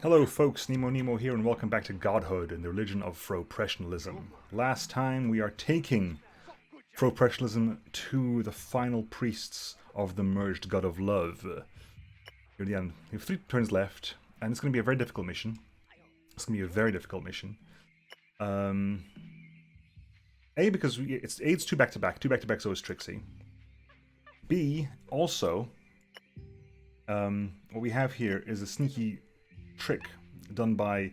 Hello folks, Nemo here and welcome back to Godhood and the religion of flirtation. Last time we are taking flirtation to the final priests of the merged god of love. Here at the end. We have 3 turns left and it's going to be a very difficult mission. It's going to be a very difficult mission. A, because it's 2 back-to-back. 2 back-to-back is always tricksy. B, also, what we have here is a sneaky trick done by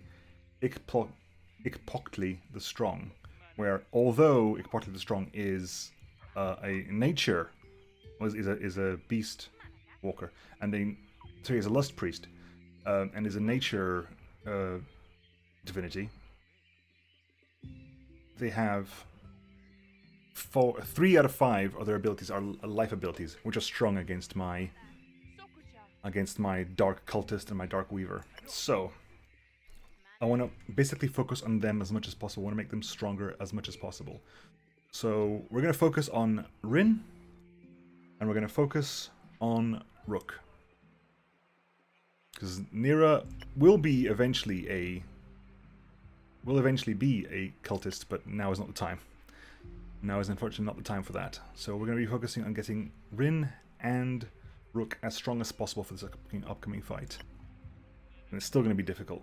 Ikpokli the Strong, where although Ikpokli the Strong is a nature, is a beast walker, and is a lust priest, and is a nature divinity, they have 3 out of 5 of their abilities are life abilities, which are strong against my dark cultist and my dark weaver. So I want to basically focus on them as much as possible. I want to make them stronger as much as possible. So we're going to focus on Rin, and we're going to focus on Rook, because Nira will eventually be a cultist, but now is not the time. Now is unfortunately not the time for that. So we're going to be focusing on getting Rin and Rook as strong as possible for this upcoming fight. And it's still going to be difficult.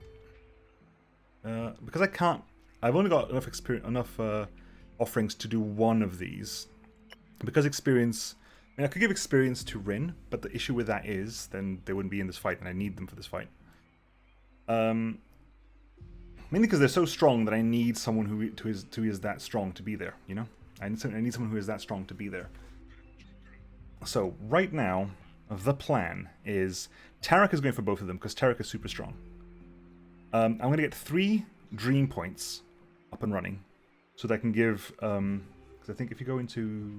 Because I've only got enough offerings to do one of these. Because experience, I could give experience to Rin, but the issue with that is, then they wouldn't be in this fight, and I need them for this fight. Mainly because they're so strong that I need someone who is that strong to be there, you know? I need someone who is that strong to be there. So, right now, the plan is Tarek is going for both of them because Tarek is super strong. I'm going to get 3 dream points up and running so that I can give. Because I think if you go into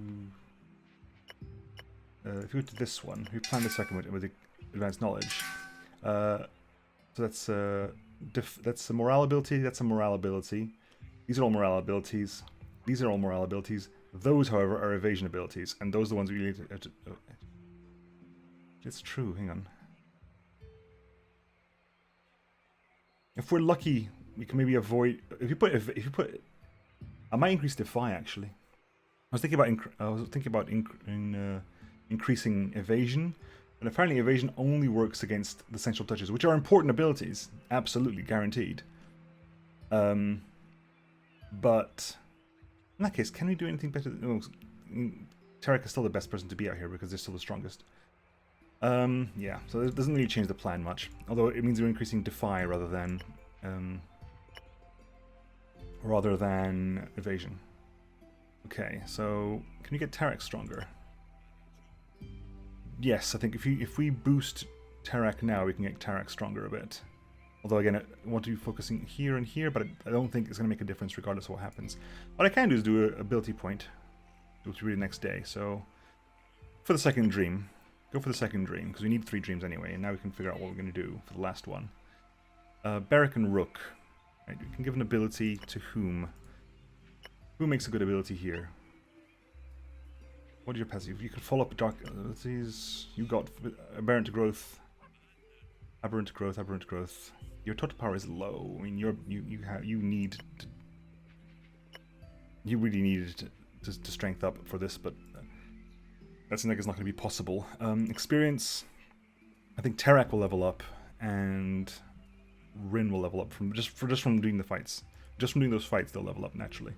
this one, we plan the second one with the advanced knowledge. So that's a morale ability. That's a morale ability. These are all morale abilities. These are all morale abilities. Those, however, are evasion abilities, and those are the ones we need to. It's true, hang on. If we're lucky, we can maybe avoid... If you put... I might increase Defy, actually. I was thinking about increasing evasion, but apparently evasion only works against the essential touches, which are important abilities. Absolutely, guaranteed. But... In that case, can we do anything better? No, Tarek is still the best person to be out here because they're still the strongest. Yeah, so it doesn't really change the plan much. Although it means we're increasing Defy rather than evasion. Okay, so can you get Tarek stronger? Yes, I think if we boost Tarek now, we can get Tarek stronger a bit. Although again, I want to be focusing here and here, but I don't think it's going to make a difference regardless of what happens. What I can do is do an ability point, which will be the next day. So for the second dream. Go for the second dream, because we need 3 dreams anyway, and now we can figure out what we're going to do for the last one. Beric and Rook. Right, we can give an ability to whom? Who makes a good ability here? What is your passive? You could follow up dark abilities. You got aberrant growth. Aberrant growth. Your total power is low. I mean, you really need to strength up for this, but that seems like it's not going to be possible. Experience, I think Tarek will level up, and Rin will level up from doing the fights. Just from doing those fights, they'll level up naturally.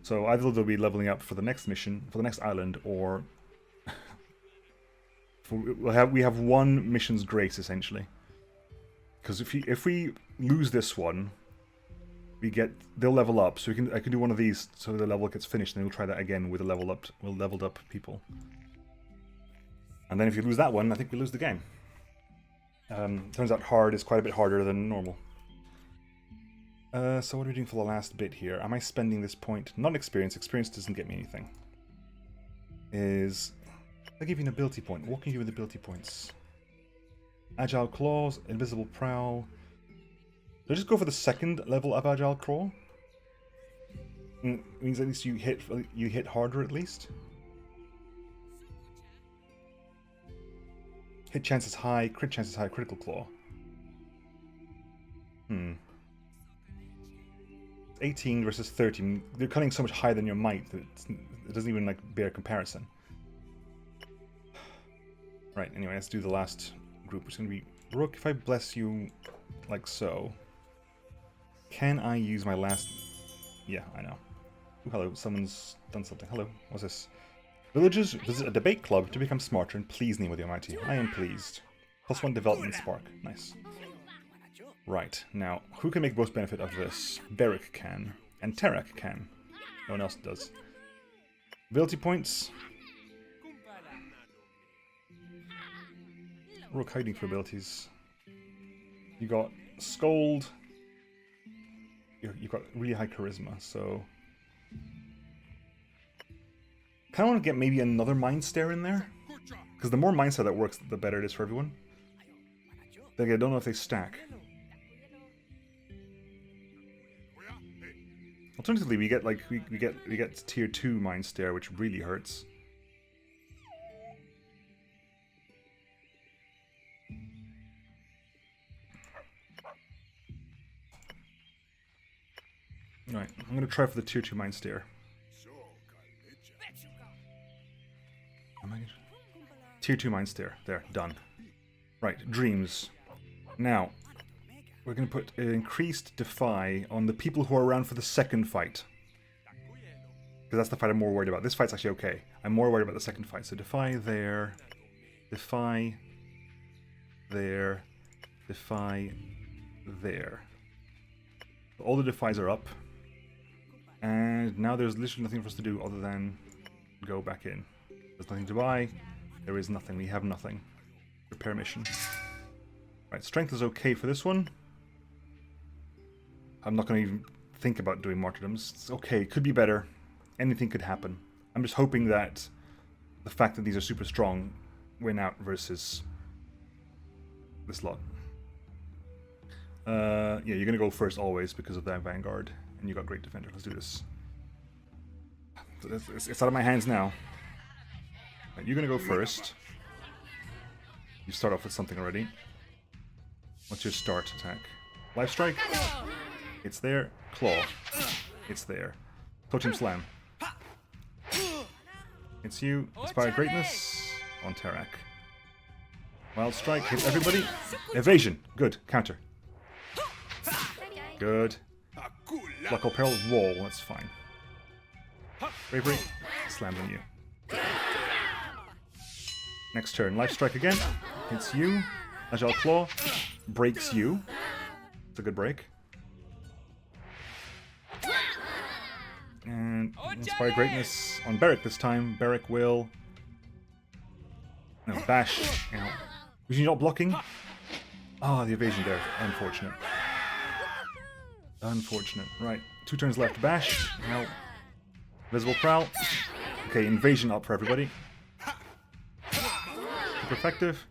So either they'll be leveling up for the next mission, for the next island, or we have 1 mission's grace essentially. Because if we lose this one, they'll level up. So I can do one of these so the level gets finished, and we'll try that again with leveled up people. And then if you lose that one, I think we lose the game. Turns out hard is quite a bit harder than normal. So what are we doing for the last bit here? Am I spending this point? Not experience. Experience doesn't get me anything. I'll give you an ability point. What can you do with ability points? Agile Claws, Invisible Prowl. Do I just go for the second level of Agile Claw? It means at least you hit harder at least. Hit chance is high, crit chance is high, critical claw. Hmm. 18 versus 13. They're cutting so much higher than your might that it doesn't even like bear comparison. Right, anyway, let's do the last group, which is going to be Rook. If I bless you like so, can I use my last... Yeah, I know. Ooh, hello, someone's done something. Hello, what's this? Villagers visit a debate club to become smarter and please Nemo the Almighty. I am pleased. +1 development spark. Nice. Right, now, who can make most benefit of this? Beric can. And Terak can. No one else does. Ability points. Rook hiding for abilities. You got Scold. You've got really high charisma, so... Kind of want to get maybe another Mind Stare in there. Because the more Mind Stare that works, the better it is for everyone. Then again, I don't know if they stack. Alternatively, we get like we get tier 2 Mind Stare, which really hurts. Right, I'm gonna try for the tier 2 Mind Stare. Tier 2 Mind Stare. There, done. Right, Dreams. Now, we're going to put an increased Defy on the people who are around for the second fight. Because that's the fight I'm more worried about. This fight's actually okay. I'm more worried about the second fight. So Defy there. Defy there. Defy there. All the Defies are up. And now there's literally nothing for us to do other than go back in. There's nothing to buy. There is nothing. We have nothing. Repair mission. Right, strength is okay for this one. I'm not going to even think about doing martyrdoms. It's okay. It could be better. Anything could happen. I'm just hoping that the fact that these are super strong win out versus this lot. Yeah, you're going to go first always because of that Vanguard. And you got Great Defender. Let's do this. It's out of my hands now. Right, you're going to go first. You start off with something already. What's your start attack? Life Strike? It's there. Claw. It's there. Totem Slam. It's you. Inspire Greatness on Terak. Wild Strike. Hit everybody. Evasion. Good. Counter. Good. Luck or Peril. Wall. That's fine. Bravery. Slams on you. Next turn. Life Strike again. Hits you. Agile Claw. Breaks you. It's a good break. And Inspire Greatness on Beric this time. Beric will... No, bash. Ow. Was you not blocking? Ah, the evasion there. Unfortunate. Unfortunate. Right. 2 turns left. Bash. Now. Visible Prowl. Okay, invasion up for everybody. Super effective.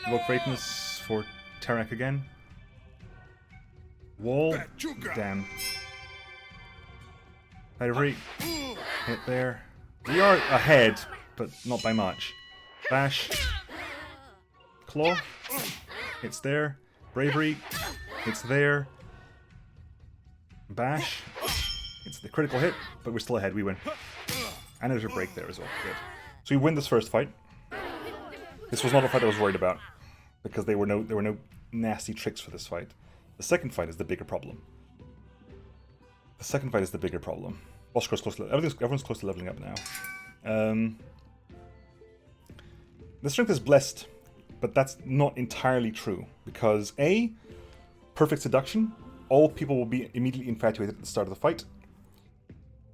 Evoke Greatness for Terak again. Wall. Damn. Every hit there. We are ahead, but not by much. Bash. Claw. It's there. Bravery. It's there. Bash. It's the critical hit, but we're still ahead. We win. And there's a break there as well. Good. So we win this first fight. This was not a fight I was worried about, because there were no nasty tricks for this fight. The second fight is the bigger problem. The second fight is the bigger problem. Boss close to everyone's close to leveling up now. The strength is blessed, but that's not entirely true, because A, perfect seduction. All people will be immediately infatuated at the start of the fight.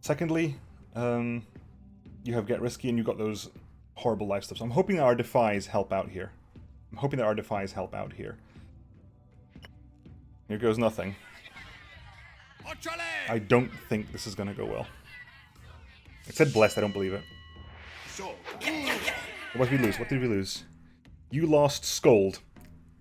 Secondly, you have Get Risky and you've got those horrible life stuff. So I'm hoping that our Defies help out here. Here goes nothing. I don't think this is going to go well. It said blessed, I don't believe it. What did we lose? What did we lose? You lost Scold.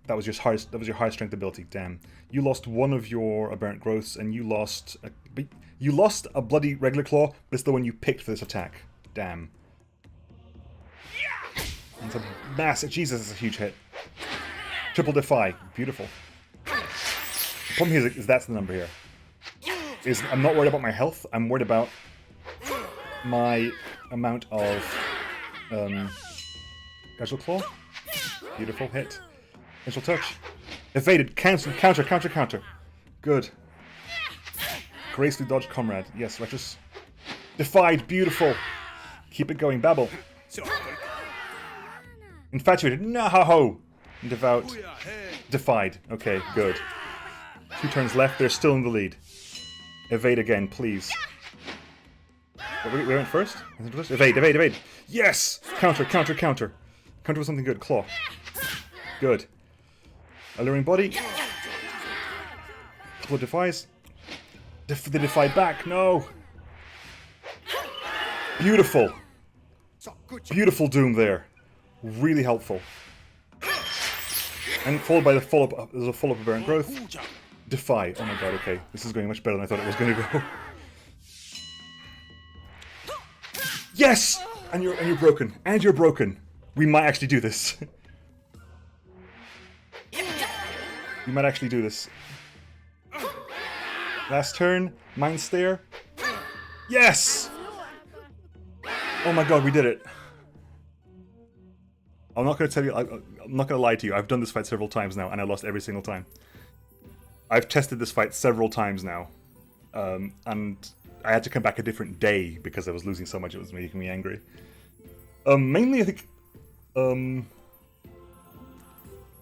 That was your high strength ability. Damn. You lost one of your aberrant growths, and you lost a bloody regular claw, but it's the one you picked for this attack. Damn. It's a massive. Jesus, it's a huge hit. Triple Defy. Beautiful. The problem here is that's the number here. I'm not worried about my health. I'm worried about my amount of casual claw. Beautiful hit. Initial touch. Evaded. Cancel. Counter. Counter. Counter. Good. Gracefully dodged comrade. Yes, righteous. Defied. Beautiful. Keep it going. Babble. Infatuated. No. Devout. Defied. Okay, good. 2 turns left. They're still in the lead. Evade again, please. We went first? Evade, evade, evade. Yes! Counter, counter, counter. Counter with something good. Claw. Good. Alluring body. Couple of defies. They defy back. No! Beautiful. Beautiful doom there. Really helpful. And followed by the follow-up. There's a follow-up of Aberrant Growth. Defy. Oh my god, okay. This is going much better than I thought it was going to go. Yes! And you're broken. And you're broken. We might actually do this. We might actually do this. Last turn. Mind Stare. Yes! Oh my god, we did it. I'm not going to tell you, I'm not going to lie to you. I've done this fight several times now, and I lost every single time. I've tested this fight several times now, and I had to come back a different day because I was losing so much it was making me angry. Mainly, I think,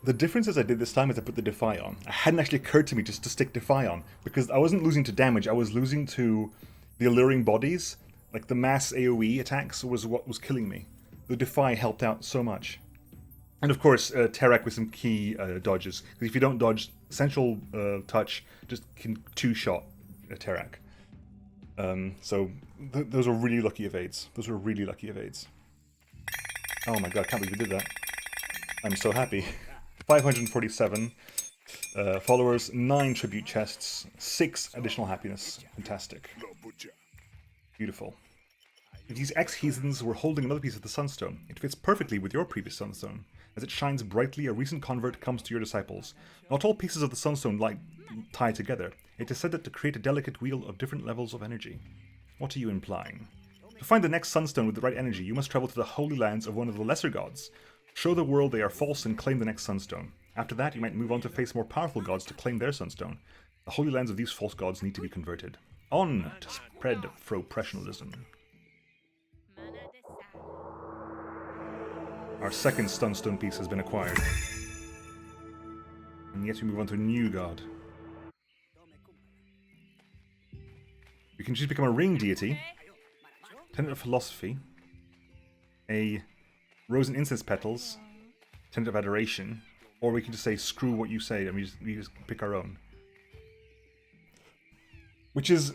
the difference is I did this time is I put the Defy on. It hadn't actually occurred to me just to stick Defy on, because I wasn't losing to damage, I was losing to the alluring bodies. Like, the mass AoE attacks was what was killing me. The Defy helped out so much. And of course, Terak with some key dodges. Because if you don't dodge, Essential Touch just can 2-shot Terak. So those are really lucky evades. Those were really lucky evades. Oh my god, I can't believe we did that. I'm so happy. 547 followers, 9 tribute chests, 6 additional happiness. Fantastic. Beautiful. These ex-heathens were holding another piece of the Sunstone. It fits perfectly with your previous Sunstone. As it shines brightly, a recent convert comes to your disciples. Not all pieces of the Sunstone tie together. It is said that to create a delicate wheel of different levels of energy. What are you implying? To find the next Sunstone with the right energy, you must travel to the holy lands of one of the lesser gods. Show the world they are false and claim the next Sunstone. After that, you might move on to face more powerful gods to claim their Sunstone. The holy lands of these false gods need to be converted. On to spread professionalism. Our second Sunstone piece has been acquired. And yet we move on to a new god. We can choose to become a ring deity, Tenet of Philosophy, a Rose and Incense Petals, Tenet of Adoration, or we can just say screw what you say and we just pick our own. Which is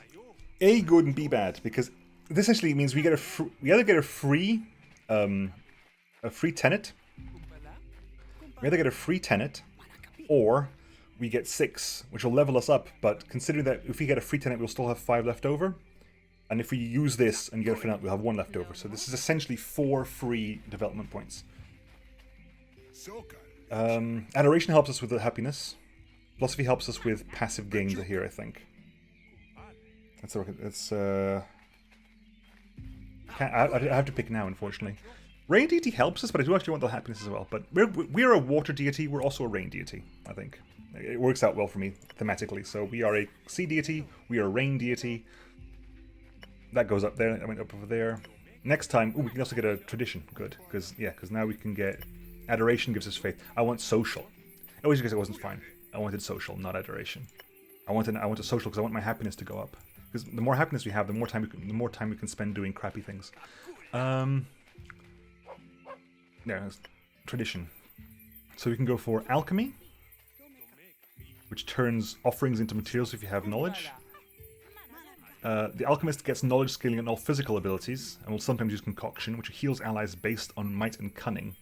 A, good and B, bad, because this actually means we either get a free tenet. We either get a free tenet, or we get 6, which will level us up, but considering that if we get a free tenet, we'll still have 5 left over. And if we use this and get a free tenet, we'll have 1 left over. So this is essentially 4 free development points. Adoration helps us with the happiness. Philosophy helps us with passive gains here, I think. I have to pick now, unfortunately. Rain deity helps us, but I do actually want the happiness as well. But we're a water deity, we're also a rain deity, I think. It works out well for me, thematically. So we are a sea deity, we are a rain deity. That goes up there, I went up over there. Next time, we can also get a tradition, good. Because now we can get... Adoration gives us faith. I want social. I always because it wasn't fine. I wanted social, not adoration. I wanted social because I want my happiness to go up. Because the more happiness we have, the more time we can spend doing crappy things. Yeah, tradition. So we can go for alchemy, which turns offerings into materials if you have knowledge. The alchemist gets knowledge scaling on all physical abilities, and will sometimes use concoction, which heals allies based on might and cunning.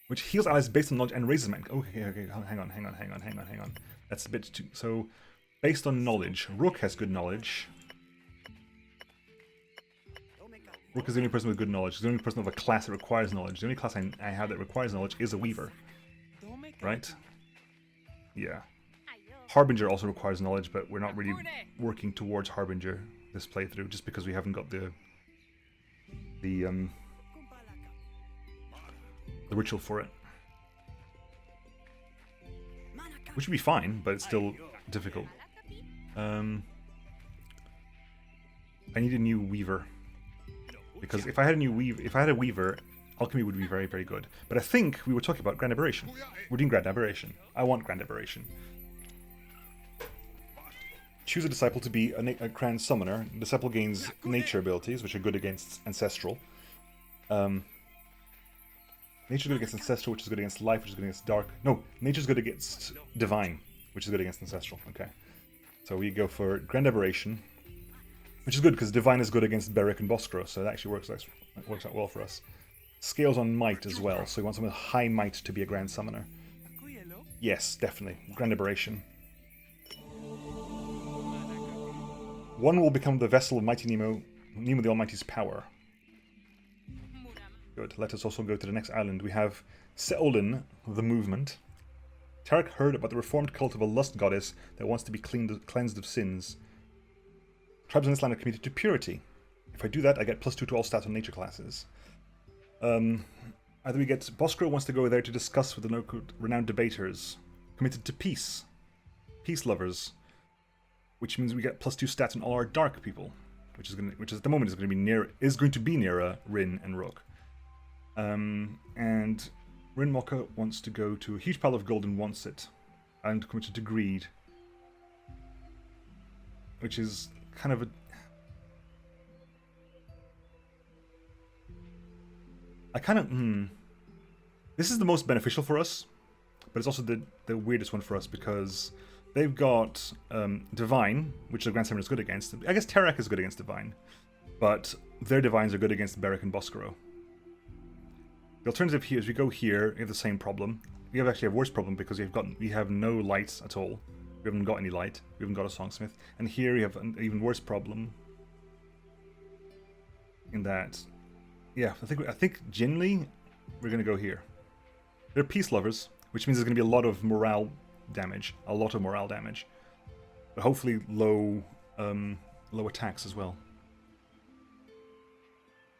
Which heals allies based on knowledge and raises might. Okay, hang on. That's a bit too... So, based on knowledge, Rook has good knowledge. Rook is the only person with good knowledge. He's the only person of a class that requires knowledge. The only class I have that requires knowledge is a Weaver. Right? Yeah. Harbinger also requires knowledge, but we're not really working towards Harbinger this playthrough, just because we haven't got the ritual for it. Which would be fine, but it's still difficult. I need a new weaver. Because if I had a weaver, alchemy would be very, very good. But I think we were talking about Grand Aberration. We're doing Grand Aberration. I want Grand Aberration. Choose a disciple to be a Grand Summoner. The disciple gains nature abilities, which are good against Ancestral. Nature's good against Ancestral, which is good against Life, which is good against Dark. No, Nature's good against Divine, which is good against Ancestral. Okay. So we go for Grand Aberration, which is good because Divine is good against Beric and Boscro, so that actually works out well for us. Scales on Might as well, so we want someone with high Might to be a Grand Summoner. Yes, definitely. Grand Aberration. One will become the vessel of Mighty Nemo, Nemo the Almighty's power. Good. Let us also go to the next island. We have Seolin, the Movement. Tarek heard about the reformed cult of a lust goddess that wants to be cleansed of sins. Tribes on this land are committed to purity. If I do that, I get +2 to all stats on nature classes. Either we get... Boscro wants to go there to discuss with the local renowned debaters. Committed to peace. Peace lovers. Which means we get +2 stats on all our dark people. Which at the moment is going to be nearer Rin and Rook. And Rin Mocha wants to go to a huge pile of gold and wants it. And committed to greed. Which is kind of a... This is the most beneficial for us, but it's also the weirdest one for us because they've got Divine, which the Grand Summoner is good against. I guess Terak is good against Divine, but their Divines are good against Beric and Boscaro. The alternative here is we go here, we have the same problem. We actually have a worse problem because we have no lights at all. We haven't got any light. We haven't got a Songsmith. And here we have an even worse problem. In that, yeah, I think generally we're going to go here. They're peace lovers, which means there's going to be a lot of morale damage. But hopefully low attacks as well.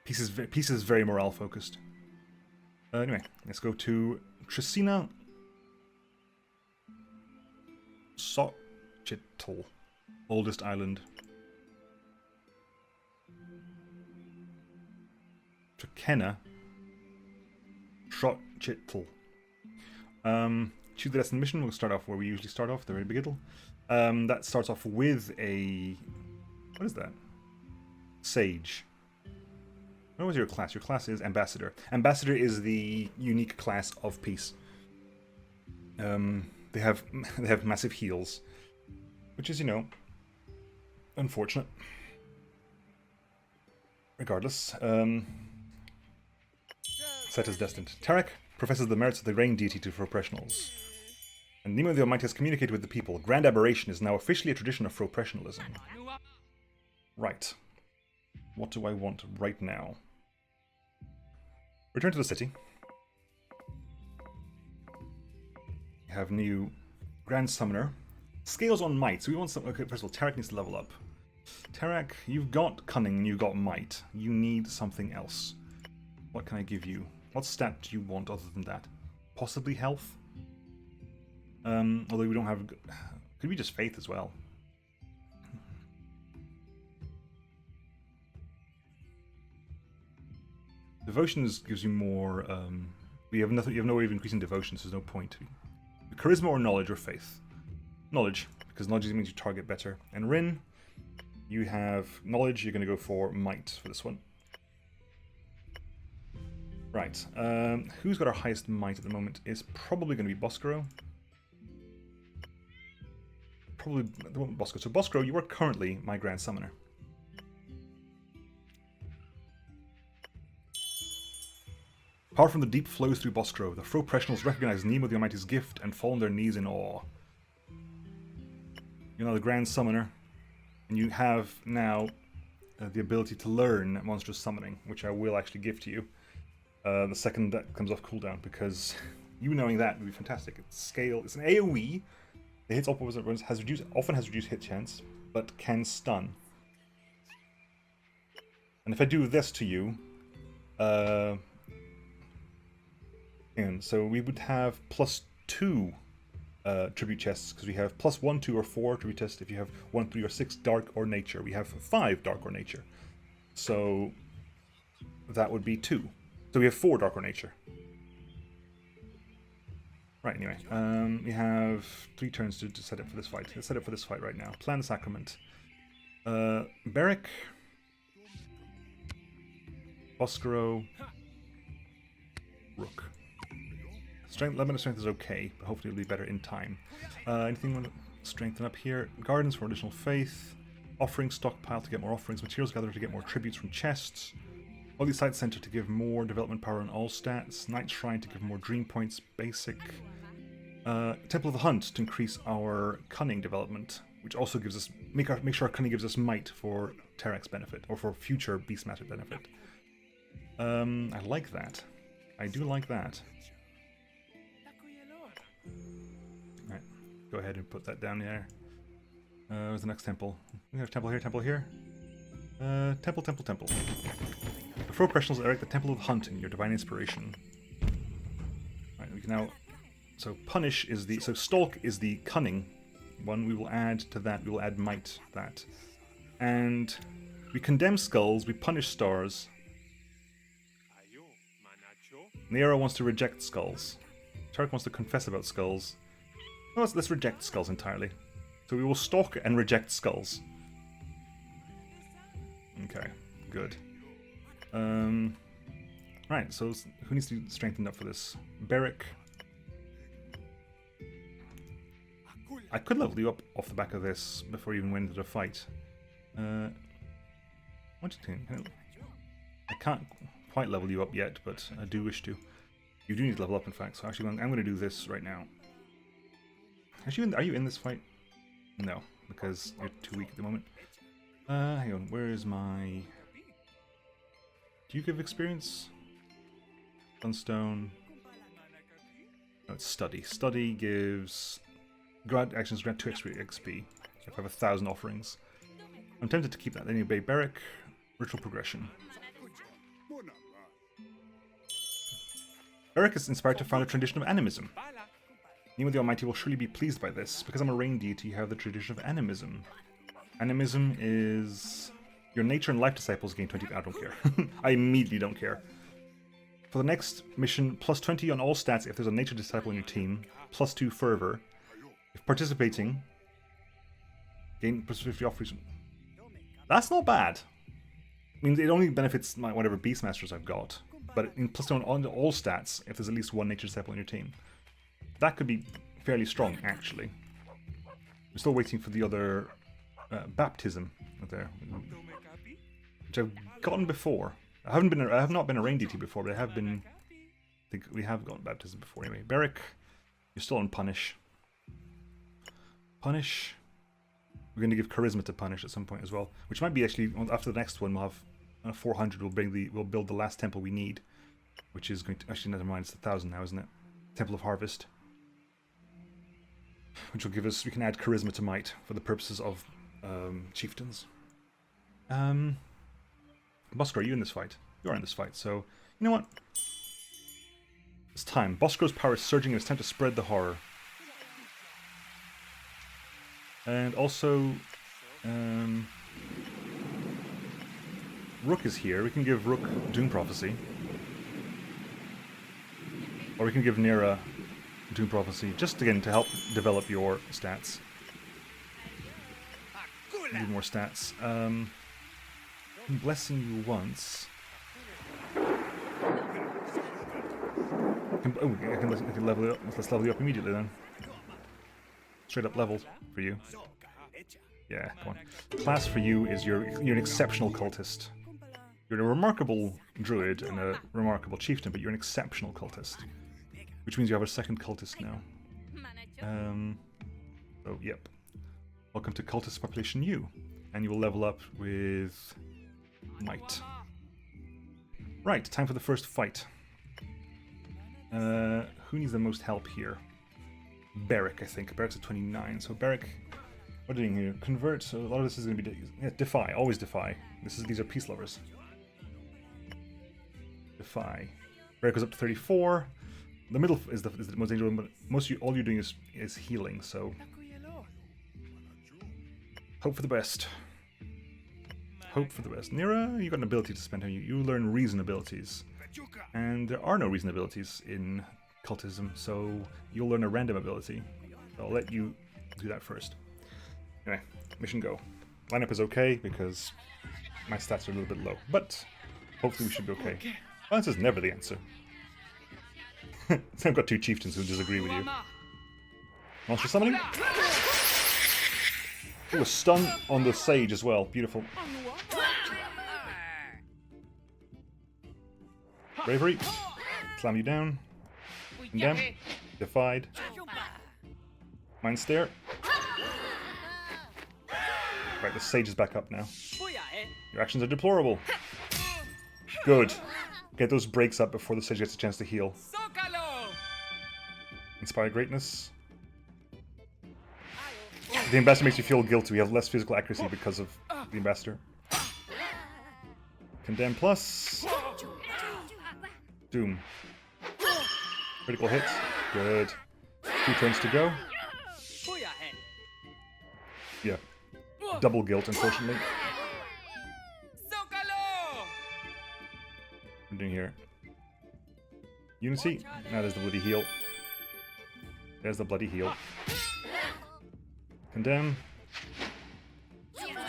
Peace is very morale focused. Anyway, let's go to Trisina Sochitl, oldest island. Trakena Sochitl. Choose the destined mission. We'll start off where we usually start off, the very beginning. That starts off with a... What is that? Sage. What was your class? Your class is Ambassador. Ambassador is the unique class of peace. They have massive heals, which is, unfortunate. Regardless, set as destined. Tarek professes the merits of the rain deity to Froprofessionals. And Nemo the Almighty has communicated with the people. Grand Aberration is now officially a tradition of Froprofessionalism. Right. What do I want right now? Return to the city. We have new Grand Summoner. Scales on Might. So we want some... Okay, first of all, Tarek needs to level up. Tarek, you've got Cunning and you've got Might. You need something else. What can I give you? What stat do you want other than that? Possibly Health? Although we don't have... Could be just Faith as well. Devotions gives you more. You have no way of increasing devotion, so there's no point. Charisma or knowledge or faith? Knowledge, because knowledge means you target better. And Rin, you have knowledge. You're going to go for might for this one. Right. Who's got our highest might at the moment? Is probably going to be Boscaro. Probably the one Boscaro. So Boscaro, you are currently my Grand Summoner. Power from the deep flows through Boscro. The Froprofessionals recognize Nemo the Almighty's gift and fall on their knees in awe. You're now the Grand Summoner, and you have now the ability to learn monstrous summoning, which I will actually give to you the second that comes off cooldown, because you knowing that would be fantastic. It's an AoE, The hits opposite runs often has reduced hit chance, but can stun. And if I do this to you, and so we would have +2 tribute chests, because we have +1, 2, or 4 tribute chests. If you have 1, 3, or 6 dark or nature, we have 5 dark or nature. So that would be 2. So we have 4 dark or nature. Right, anyway, we have 3 turns to set up for this fight. Let's set up for this fight right now. Plan the sacrament. Beric, Boscaro, Rook. Strength, limit of strength is okay, but hopefully it'll be better in time. Anything you want to strengthen up here? Gardens for additional faith. Offering stockpile to get more offerings. Materials gathered to get more tributes from chests. Holy Site Center to give more development power on all stats. Night Shrine to give more dream points, basic. Temple of the Hunt to increase our cunning development, which also gives us make sure our cunning gives us might for Terex benefit, or for future Beastmaster benefit. I like that. I do like that. Alright, go ahead and put that down there. Where's the next temple? We have temple here, temple here. Temple. Before professionals, erect the Temple of the Hunt in your divine inspiration. Right, we can now. So punish is the stalk is the cunning one. We will add to that. We will add might to that, and we condemn skulls. We punish stars. Nero wants to reject skulls. Tarek wants to confess about skulls. Well, let's reject skulls entirely. So we will stalk and reject skulls. Okay, good. Right, so who needs to be strengthened up for this? Beric. I could level you up off the back of this before you even went into the fight. What do you think? I can't quite level you up yet, but I do wish to. You do need to level up, in fact, so actually I'm going to do this right now. Actually, are you in this fight? No, because you're too weak at the moment. Hang on, where is my... Do you give experience? Sunstone. No, it's study. Study gives... Grant actions grant 2 extra XP if I have 1,000 offerings. I'm tempted to keep that. Then you obey Beric. Ritual progression. Beric is inspired to found a tradition of animism. Nemo the Almighty will surely be pleased by this. Because I'm a rain deity, you have the tradition of animism. Animism is... Your nature and life disciples gain 20... I don't care. I immediately don't care. For the next mission, +20 on all stats if there's a nature disciple in your team. +2 fervor. If participating, gain +50 offerings. That's not bad. I mean, it only benefits my whatever Beastmasters I've got. But in +1 on all stats if there's at least one nature disciple in your team. That could be fairly strong, actually. I'm still waiting for the other baptism there, which I've gotten before. I have not been a rain deity before, but I have been. I think we have gotten baptism before anyway. Beric, you're still on punish. Punish. We're going to give charisma to punish at some point as well, which might be actually after the next one. We'll have 400. We'll build the last temple we need, which is going to actually never mind. It's 1,000 now, isn't it? Temple of Harvest. Which will give us, we can add charisma to might for the purposes of chieftains. Bosco, are you in this fight? You are in this fight, so you know what? It's time. Bosco's power is surging and it's time to spread the horror. And also, Rook is here. We can give Rook Doom Prophecy. Or we can give Nera Doom Prophecy, just again to help develop your stats. Need more stats. I'm blessing you once. I can level it up. Let's level you up immediately then. Straight up level for you. Yeah, come on. Class for you is you're an exceptional cultist. You're a remarkable druid and a remarkable chieftain, but you're an exceptional cultist. Which means you have a second cultist now. So, yep. Welcome to Cultist Population U. And you will level up with Might. Right, time for the first fight. Who needs the most help here? Beric, I think. Beric's at 29. So Beric, what are you doing here? Convert. So a lot of this is going to be defy. Always defy. These are peace lovers. Defy. Beric goes up to 34. The middle is the most dangerous one, but all you're doing is healing. So hope for the best. Hope for the best. Nira, you got an ability to spend here. You learn reason abilities. And there are no reason abilities in cultism, so you'll learn a random ability. I'll let you do that first. Anyway, mission go. Lineup is okay because my stats are a little bit low, but hopefully we should be okay. Violence is never the answer. I've got two chieftains who disagree with you. Monster summoning? Ooh, a stun on the sage as well. Beautiful. Bravery. Slam you down. Condemn. Defied. Mind Stare. Right, the sage is back up now. Your actions are deplorable. Good. Get those breaks up before the sage gets a chance to heal. Inspire Greatness. The Ambassador makes you feel guilty. We have less physical accuracy because of the Ambassador. Condemn Plus. Doom. Critical hit. Good. 2 turns to go. Yeah. Double guilt, unfortunately. What am I doing here? Unity? Now there's the bloody heal. There's the bloody heal. Condemn.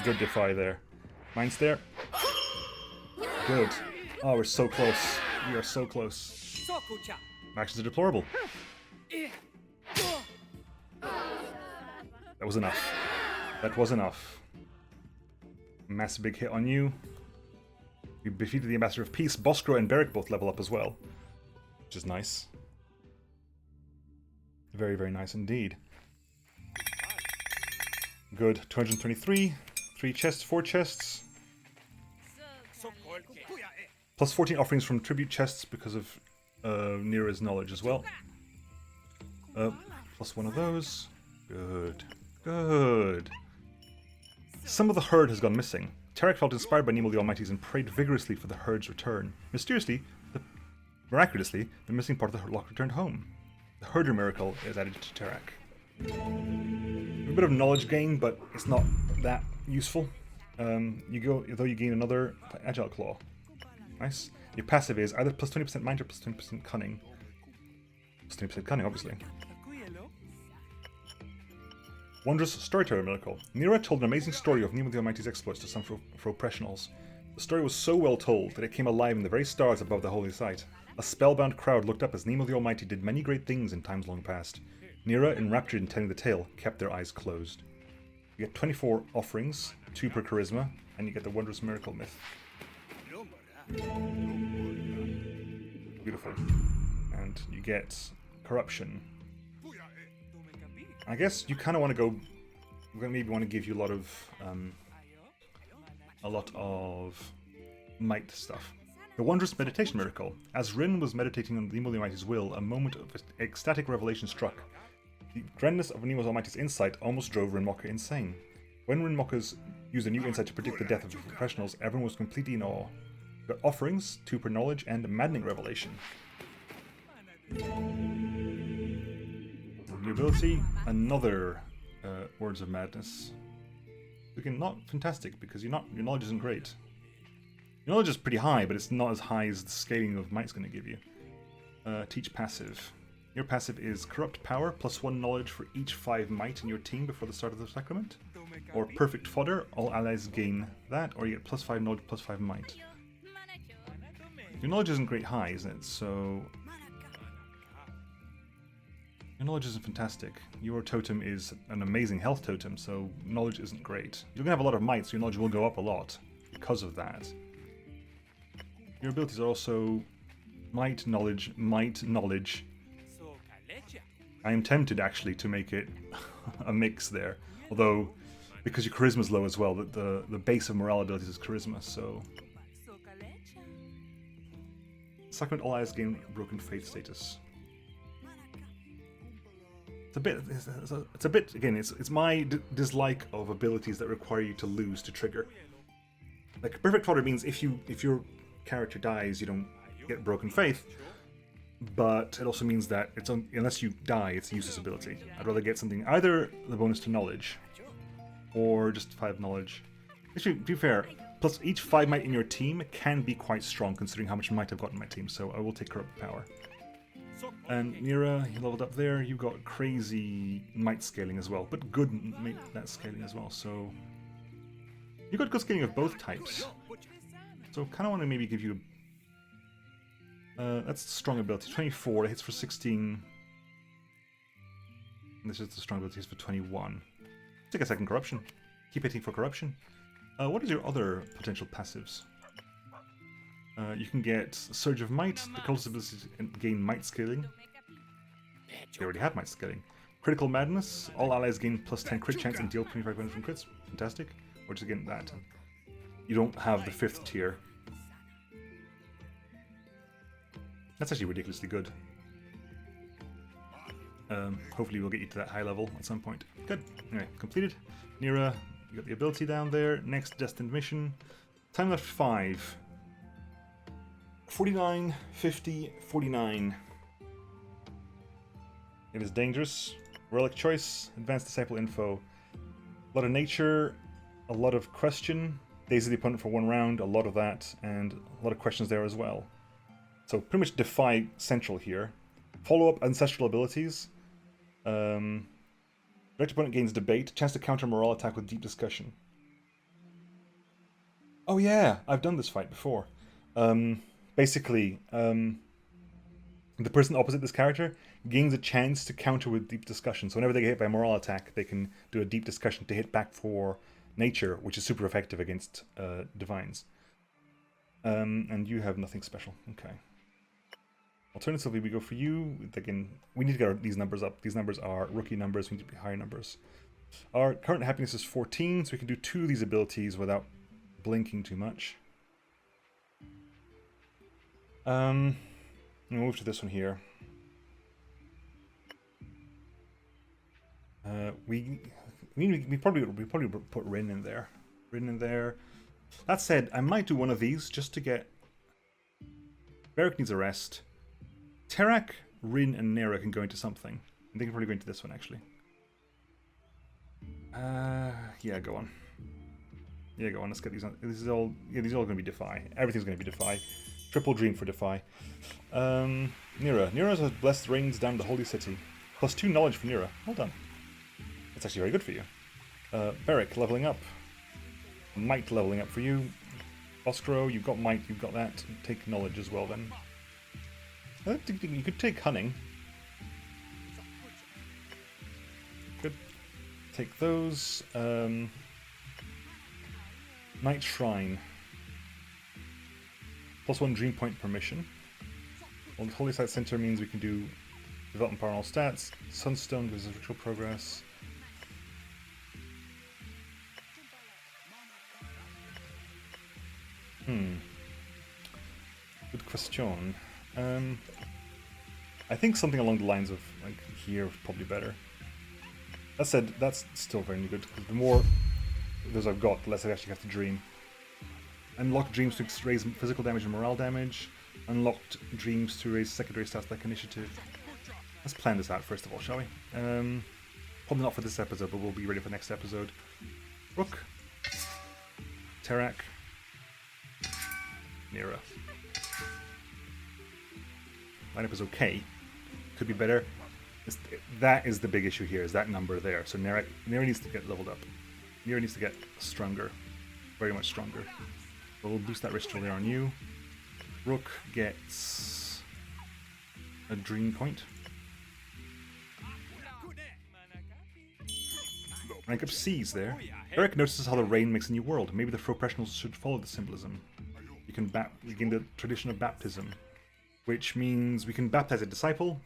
Good defy there. Mind Stare. Good. Oh, we're so close. We are so close. Actions are deplorable. That was enough. That was enough. Massive big hit on you. We defeated the Ambassador of Peace. Boskro and Beric both level up as well. Which is nice. Very, very nice indeed. Good. 223. 3 chests, 4 chests. Plus 14 offerings from tribute chests because of Nira's knowledge as well. Plus 1 of those. Good. Good. Some of the herd has gone missing. Tarek felt inspired by Nemo the Almighty's and prayed vigorously for the herd's return. Miraculously, the missing part of the herd returned home. The herder miracle is added to Tarek. A bit of knowledge gain, but it's not that useful. You gain another Agile Claw. Nice. Your passive is either plus 20% mind or plus 20% cunning. Plus 20% cunning, obviously. Wondrous Storyteller Miracle. Nira told an amazing story of Nemo the Almighty's exploits to some professionals. The story was so well told that it came alive in the very stars above the holy site. A spellbound crowd looked up as Nemo the Almighty did many great things in times long past. Nira, enraptured in telling the tale, kept their eyes closed. You get 24 offerings, 2 per charisma, and you get the Wondrous Miracle Myth. Beautiful. And you get Corruption. I guess you kind of want to go... We're going to maybe want to give you a lot of might stuff. The Wondrous Meditation Miracle. As Rin was meditating on Nemo the Almighty's will, a moment of ecstatic revelation struck. The grandness of Nemo the Almighty's insight almost drove Rinmoka insane. When Rinmokas used a new insight to predict the death of professionals, everyone was completely in awe. You got offerings, 2 per knowledge, and maddening revelation. New ability, another Words of Madness. Again, not fantastic because your knowledge isn't great. Your knowledge is pretty high, but it's not as high as the scaling of might's going to give you. Teach passive. Your passive is Corrupt Power, plus 1 knowledge for each 5 might in your team before the start of the sacrament. Or Perfect Fodder, all allies gain that, or you get plus 5 knowledge, plus 5 might. Your knowledge isn't great high, isn't it? So... Your knowledge isn't fantastic. Your totem is an amazing health totem, so knowledge isn't great. You're going to have a lot of might, so your knowledge will go up a lot because of that. Your abilities are also might, knowledge. I am tempted, actually, to make it a mix there. Although, because your charisma is low as well, the base of morale abilities is charisma, so... Sacrament all allies gain Broken Faith status. It's a bit. Again, it's my dislike of abilities that require you to lose to trigger. Like perfect fodder means if your character dies, you don't get broken faith. But it also means that unless you die, it's a useless ability. I'd rather get something, either the bonus to knowledge, or just 5 knowledge. Actually, to be fair, plus each 5 might in your team can be quite strong, considering how much might I've got in my team, so I will take corrupt power. And Nira, you leveled up there, you got crazy might scaling as well, but good that scaling as well, so... You got good scaling of both types. So kind of want to maybe give you... that's strong ability. 24, it hits for 16. And this is the strong ability, hits for 21. Take a second corruption. Keep hitting for corruption. What is your other potential passives? You can get Surge of Might, the cultist ability to gain Might scaling. They already have Might scaling. Critical Madness, all allies gain plus 10 crit chance and deal 25 damage from crits. Fantastic. Or just again that. You don't have the 5th tier. That's actually ridiculously good. Hopefully we'll get you to that high level at some point. Good. Anyway, completed. Nira, you got the ability down there. Next destined mission. Time left 5. 49, 50, 49. It is dangerous. Relic choice, advanced disciple info. A lot of nature, a lot of question. Days of the opponent for 1 round, a lot of that, and a lot of questions there as well. So pretty much defy central here. Follow-up ancestral abilities. Direct opponent gains debate. Chance to counter morale attack with deep discussion. Oh yeah, I've done this fight before. Basically, the person opposite this character gains a chance to counter with deep discussion. So whenever they get hit by a morale attack, they can do a deep discussion to hit back for nature, which is super effective against divines. And you have nothing special. Okay. Alternatively, we go for you. Again, we need to get these numbers up. These numbers are rookie numbers. We need to be higher numbers. Our current happiness is 14, so we can do 2 of these abilities without blinking too much. We'll move to this one here. We probably put Rin in there. Rin in there. That said, I might do one of these just to get... Beric needs a rest. Terak, Rin, and Nera can go into something. And they can probably go into this one, actually. Yeah, go on. Yeah, go on. Let's get these on. These are all going to be Defy. Everything's going to be Defy. Triple Dream for Defy. Nera. Nera has blessed reigns down the Holy City. Plus 2 knowledge for Nera. Well done. That's actually very good for you. Beric, leveling up. Might leveling up for you. Oscro, you've got Might, you've got that. Take knowledge as well then. You could take Cunning. Could take those. Night Shrine. Plus 1 Dream Point per mission. Well, the Holy Site Center means we can do development power on all stats. Sunstone gives us ritual progress. Good question. I think something along the lines of like here is probably better. That said, that's still very good because the more those I've got, the less I actually have to dream. Unlocked dreams to raise physical damage and morale damage. Unlocked dreams to raise secondary stats like initiative. Let's plan this out first of all, shall we? Probably not for this episode, but we'll be ready for next episode. Rook. Terak. Nera. Lineup is okay. Could be better. That is the big issue here, is that number there. So Nera needs to get leveled up. Nera needs to get stronger. Very much stronger. But we'll boost that ritual there on you. Rook gets a dream point. Rank up C's there. Eric notices how the rain makes a new world. Maybe the professionals should follow the symbolism. You can begin the tradition of baptism, which means we can baptize a disciple.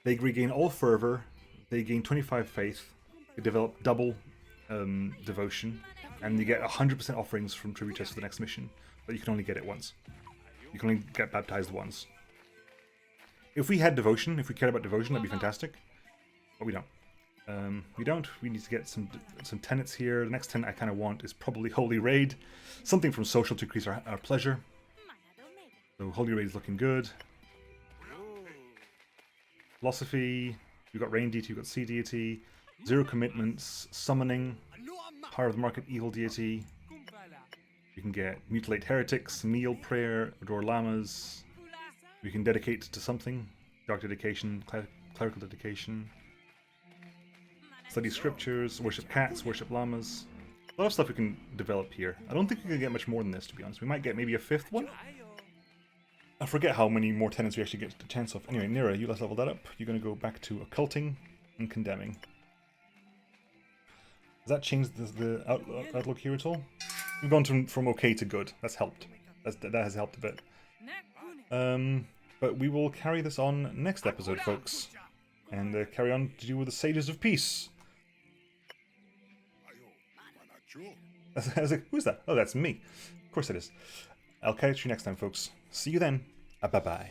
They regain all fervor. They gain 25 faith. They develop double devotion, and you get 100% offerings from tributaries for the next mission. But you can only get it once. You can only get baptized once. If we had devotion, if we cared about devotion, that'd be fantastic. But we don't. We need to get some tenets here. The next tenet I kind of want is probably Holy Raid. Something from social to increase our pleasure. So Holy Raid is looking good. Philosophy. We've got Rain Deity, we've got Sea Deity. Zero Commitments. Summoning. Power of the Market, Evil Deity. We can get Mutilate Heretics, Kneel Prayer, Adore Lamas. We can dedicate to something. Dark Dedication, Clerical Dedication. Study Scriptures, Worship Cats, Worship Llamas. A lot of stuff we can develop here. I don't think we can get much more than this, to be honest. We might get maybe a fifth one. I forget how many more tenets we actually get the chance of. Anyway, Nira, you let's level that up. You're going to go back to Occulting and Condemning. Does that change the outlook here at all? We've gone from okay to good. That's helped. That has helped a bit. But we will carry this on next episode, folks. And carry on to do with the Sages of Peace. I was like, who's that? Oh, that's me. Of course it is. I'll catch you next time, folks. See you then. Bye-bye.